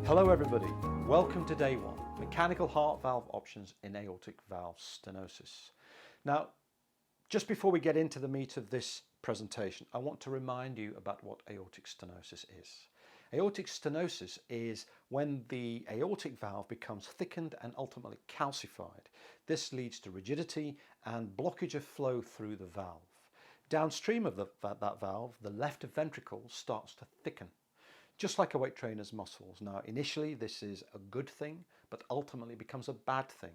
Hello everybody, welcome to day one, mechanical heart valve options in aortic valve stenosis. Now, just before we get into the meat of this presentation, I want to remind you about what aortic stenosis is. Aortic stenosis is when the aortic valve becomes thickened and ultimately calcified. This leads to rigidity and blockage of flow through the valve. Downstream of that valve, the left ventricle starts to thicken, just like a weight trainer's muscles. Now, initially this is a good thing, but ultimately becomes a bad thing.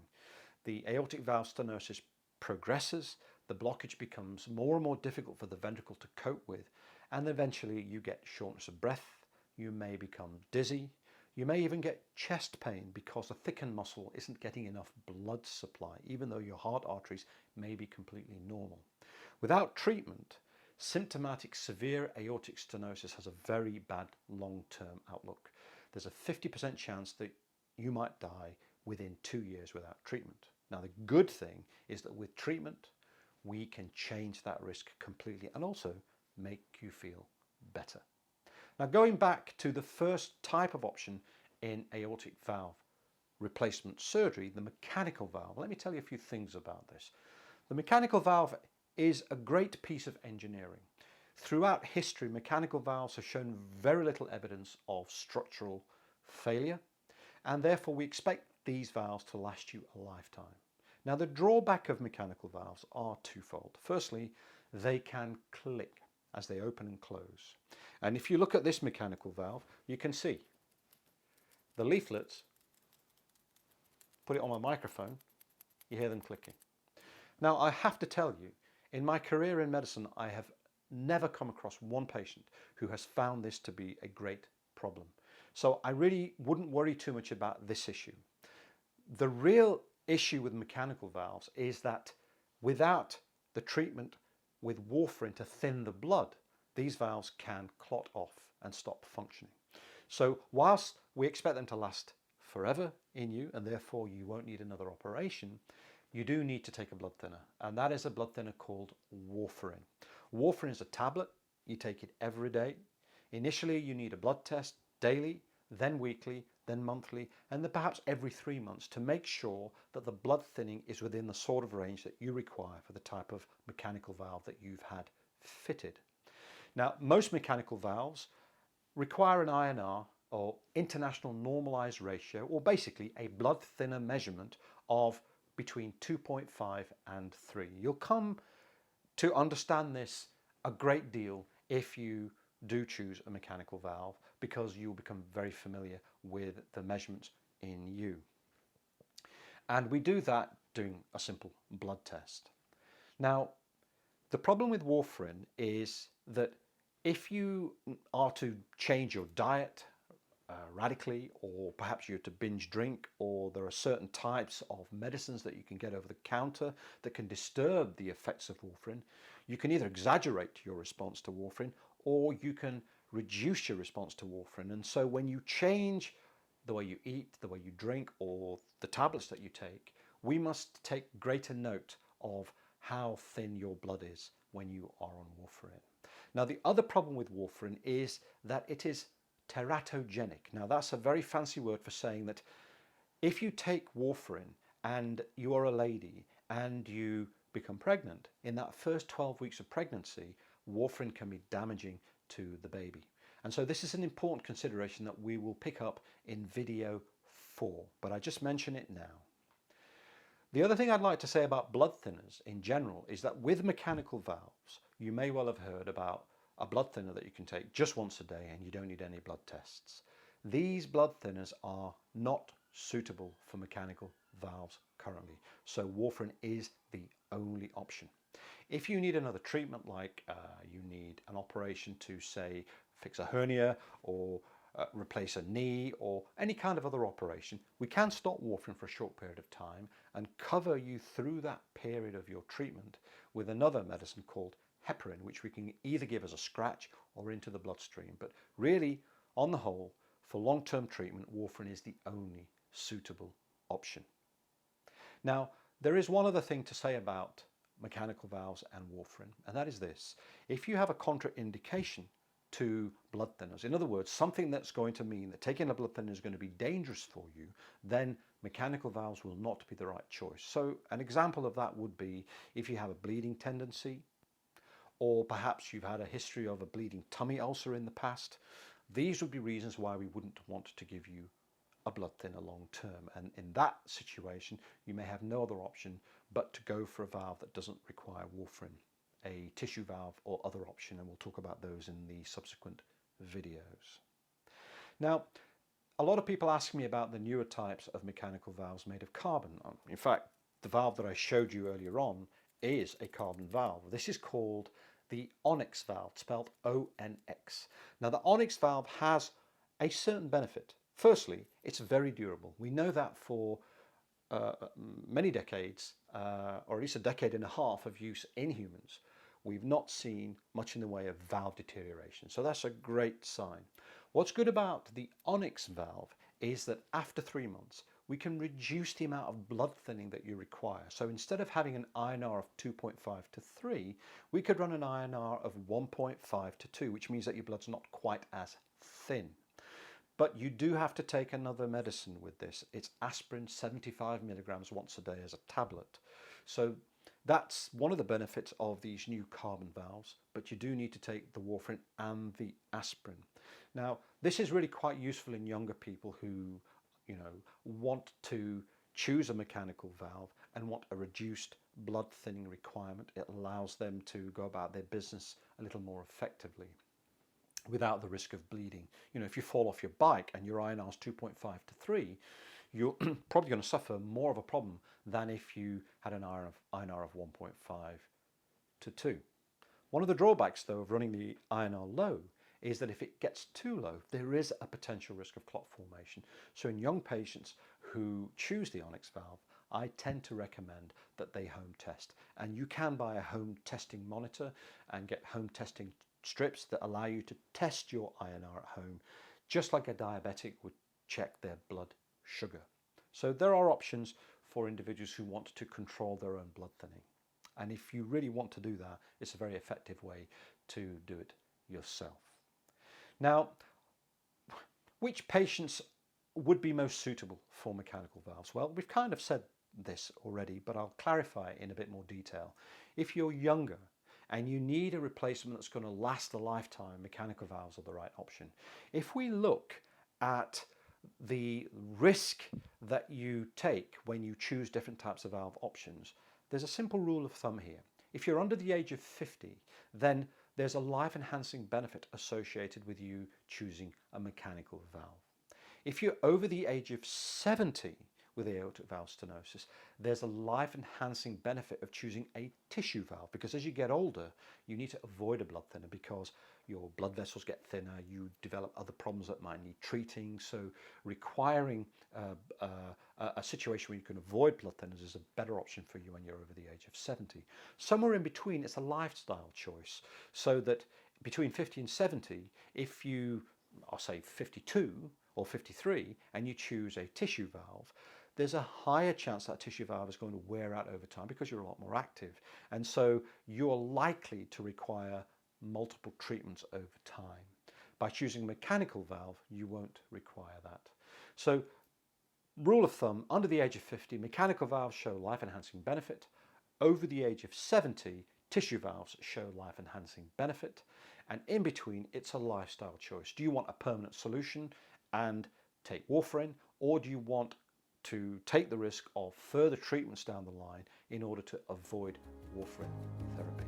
The aortic valve stenosis progresses, the blockage becomes more and more difficult for the ventricle to cope with, and eventually you get shortness of breath, you may become dizzy, you may even get chest pain because the thickened muscle isn't getting enough blood supply, even though your heart arteries may be completely normal. Without treatment, symptomatic severe aortic stenosis has a very bad long-term outlook. There's a 50% chance that you might die within 2 years without treatment. Now, the good thing is that with treatment, we can change that risk completely and also make you feel better. Now, going back to the first type of option in aortic valve replacement surgery, the mechanical valve. Let me tell you a few things about this. The mechanical valve is a great piece of engineering. Throughout history, mechanical valves have shown very little evidence of structural failure, and therefore we expect these valves to last you a lifetime. Now, the drawback of mechanical valves are twofold. Firstly, they can click as they open and close. And if you look at this mechanical valve, you can see the leaflets. Put it on my microphone, you hear them clicking. Now, I have to tell you, in my career in medicine, I have never come across one patient who has found this to be a great problem. So I really wouldn't worry too much about this issue. The real issue with mechanical valves is that without the treatment with warfarin to thin the blood, these valves can clot off and stop functioning. So whilst we expect them to last forever in you, and therefore you won't need another operation, you do need to take a blood thinner, and that is a blood thinner called warfarin. Warfarin is a tablet. You take it every day. Initially, you need a blood test daily, then weekly, then monthly, and then perhaps every 3 months to make sure that the blood thinning is within the sort of range that you require for the type of mechanical valve that you've had fitted. Now, most mechanical valves require an INR, or international normalized ratio, or basically a blood thinner measurement of between 2.5 and 3. You'll come to understand this a great deal if you do choose a mechanical valve, because you'll become very familiar with the measurements in you. And we do that doing a simple blood test. Now, the problem with warfarin is that if you are to change your diet radically, or perhaps you're to binge drink, or there are certain types of medicines that you can get over the counter that can disturb the effects of warfarin, you can either exaggerate your response to warfarin or you can reduce your response to warfarin. And so when you change the way you eat, the way you drink, or the tablets that you take, we must take greater note of how thin your blood is when you are on warfarin. Now, the other problem with warfarin is that it is teratogenic. Now, that's a very fancy word for saying that if you take warfarin and you are a lady and you become pregnant, in that first 12 weeks of pregnancy, warfarin can be damaging to the baby. And so this is an important consideration that we will pick up in video 4, but I just mention it now. The other thing I'd like to say about blood thinners in general is that with mechanical valves, you may well have heard about a blood thinner that you can take just once a day and you don't need any blood tests. These blood thinners are not suitable for mechanical valves currently, so warfarin is the only option. If you need another treatment, like you need an operation to, say, fix a hernia or replace a knee or any kind of other operation, we can stop warfarin for a short period of time and cover you through that period of your treatment with another medicine called heparin, which we can either give as a scratch or into the bloodstream. But really, on the whole, for long-term treatment, warfarin is the only suitable option. Now, there is one other thing to say about mechanical valves and warfarin, and that is this. If you have a contraindication to blood thinners, in other words, something that's going to mean that taking a blood thinner is going to be dangerous for you, then mechanical valves will not be the right choice. So an example of that would be if you have a bleeding tendency, or perhaps you've had a history of a bleeding tummy ulcer in the past. These would be reasons why we wouldn't want to give you a blood thinner long term. And in that situation, you may have no other option but to go for a valve that doesn't require warfarin, a tissue valve or other option, and we'll talk about those in the subsequent videos. Now, a lot of people ask me about the newer types of mechanical valves made of carbon. In fact, the valve that I showed you earlier on is a carbon valve. This is called the Onyx valve, spelled O-N-X. Now, the Onyx valve has a certain benefit. Firstly, it's very durable. We know that for many decades, or at least a decade and a half of use in humans, we've not seen much in the way of valve deterioration. So that's a great sign. What's good about the Onyx valve is that after 3 months, we can reduce the amount of blood thinning that you require. So instead of having an INR of 2.5 to 3, we could run an INR of 1.5 to 2, which means that your blood's not quite as thin. But you do have to take another medicine with this. It's aspirin, 75 milligrams once a day as a tablet. So that's one of the benefits of these new carbon valves, but you do need to take the warfarin and the aspirin. Now, this is really quite useful in younger people who, want to choose a mechanical valve and want a reduced blood thinning requirement. It allows them to go about their business a little more effectively without the risk of bleeding. If you fall off your bike and your INR is 2.5 to 3, you're probably going to suffer more of a problem than if you had an INR of 1.5 to 2. One of the drawbacks, though, of running the INR low is that if it gets too low, there is a potential risk of clot formation. So in young patients who choose the Onyx valve, I tend to recommend that they home test. And you can buy a home testing monitor and get home testing strips that allow you to test your INR at home, just like a diabetic would check their blood sugar. So there are options for individuals who want to control their own blood thinning. And if you really want to do that, it's a very effective way to do it yourself. Now, which patients would be most suitable for mechanical valves? Well, we've kind of said this already, but I'll clarify it in a bit more detail. If you're younger and you need a replacement that's going to last a lifetime, mechanical valves are the right option. If we look at the risk that you take when you choose different types of valve options, there's a simple rule of thumb here. If you're under the age of 50, then there's a life-enhancing benefit associated with you choosing a mechanical valve. If you're over the age of 70 with aortic valve stenosis, there's a life-enhancing benefit of choosing a tissue valve, because as you get older, you need to avoid a blood thinner because your blood vessels get thinner, you develop other problems that might need treating. So requiring a situation where you can avoid blood thinners is a better option for you when you're over the age of 70. Somewhere in between, it's a lifestyle choice, so that between 50 and 70, if you are, say, 52 or 53 and you choose a tissue valve, there's a higher chance that tissue valve is going to wear out over time because you're a lot more active. And so you're likely to require multiple treatments over time. By choosing a mechanical valve, you won't require that. So, rule of thumb, under the age of 50, mechanical valves show life-enhancing benefit. Over the age of 70, tissue valves show life-enhancing benefit. And in between, it's a lifestyle choice. Do you want a permanent solution and take warfarin, or do you want to take the risk of further treatments down the line in order to avoid warfarin therapy?